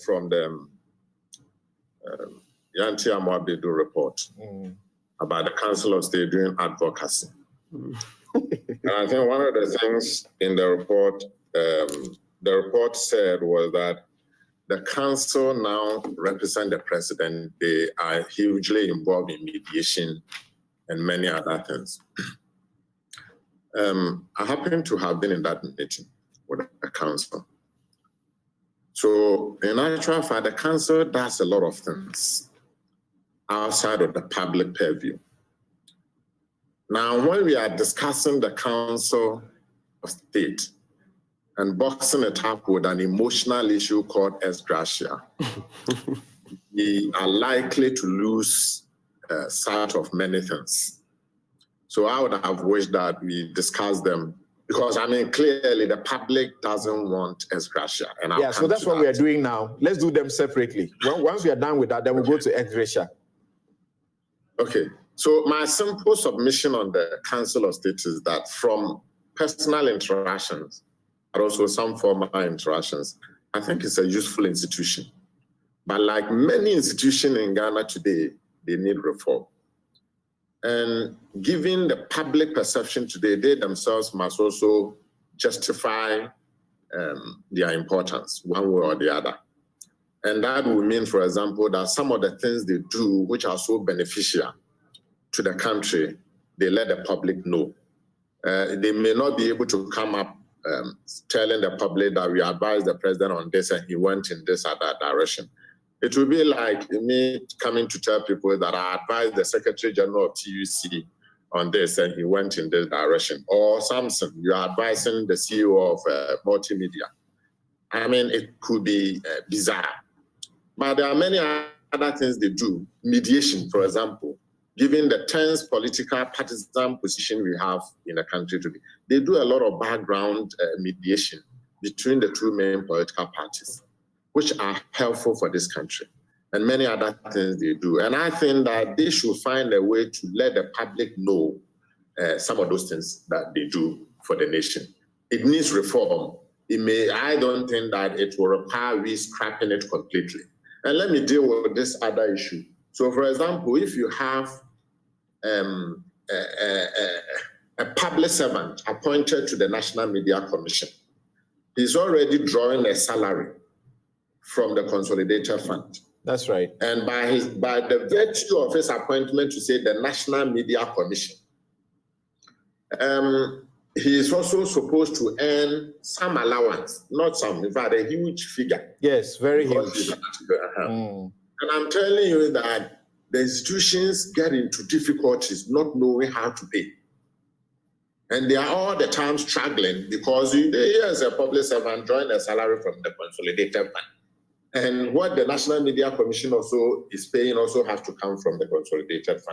from the Yanti Amwabedu report about the Council of State doing advocacy. And I think one of the things in the report said was that the council now represent the president. They are hugely involved in mediation and many other things. I happen to have been in that meeting with the council. So in actual fact, the council does a lot of things outside of the public purview. Now, when we are discussing the Council of State and boxing it up with an emotional issue called ex gratia, we are likely to lose sight of many things. So I would have wished that we discuss them, because I mean, clearly the public doesn't want ex gratia. And yeah, so that's what we are doing now. Let's do them separately. Once we are done with that, then we'll go to ex gratia. Okay. So my simple submission on the Council of State is that from personal interactions, but also some formal interactions, I think it's a useful institution. But like many institutions in Ghana today, they need reform. And given the public perception today, they themselves must also justify their importance one way or the other. And that would mean, for example, that some of the things they do, which are so beneficial to the country, they let the public know. They may not be able to come up telling the public that we advised the president on this and he went in this or that direction. It will be like me coming to tell people that I advised the Secretary General of TUC on this and he went in this direction. Or Samson, you are advising the CEO of multimedia. I mean, it could be bizarre. But there are many other things they do. Mediation, for example. Given the tense political partisan position we have in the country today, they do a lot of background mediation between the two main political parties, which are helpful for this country, and many other things they do. And I think that they should find a way to let the public know some of those things that they do for the nation. It needs reform. I don't think that it will require we scrapping it completely. And let me deal with this other issue. So, for example, if you have a public servant appointed to the National Media Commission, he's already drawing a salary from the Consolidated Fund. That's right. And by the virtue of his appointment to say the National Media Commission, he is also supposed to earn some allowance, not some, in fact, a huge figure. Yes, very huge. And I'm telling you that the institutions get into difficulties not knowing how to pay. And they are all the time struggling because you as a public servant drawing a salary from the Consolidated Fund. And what the National Media Commission also is paying also has to come from the Consolidated Fund.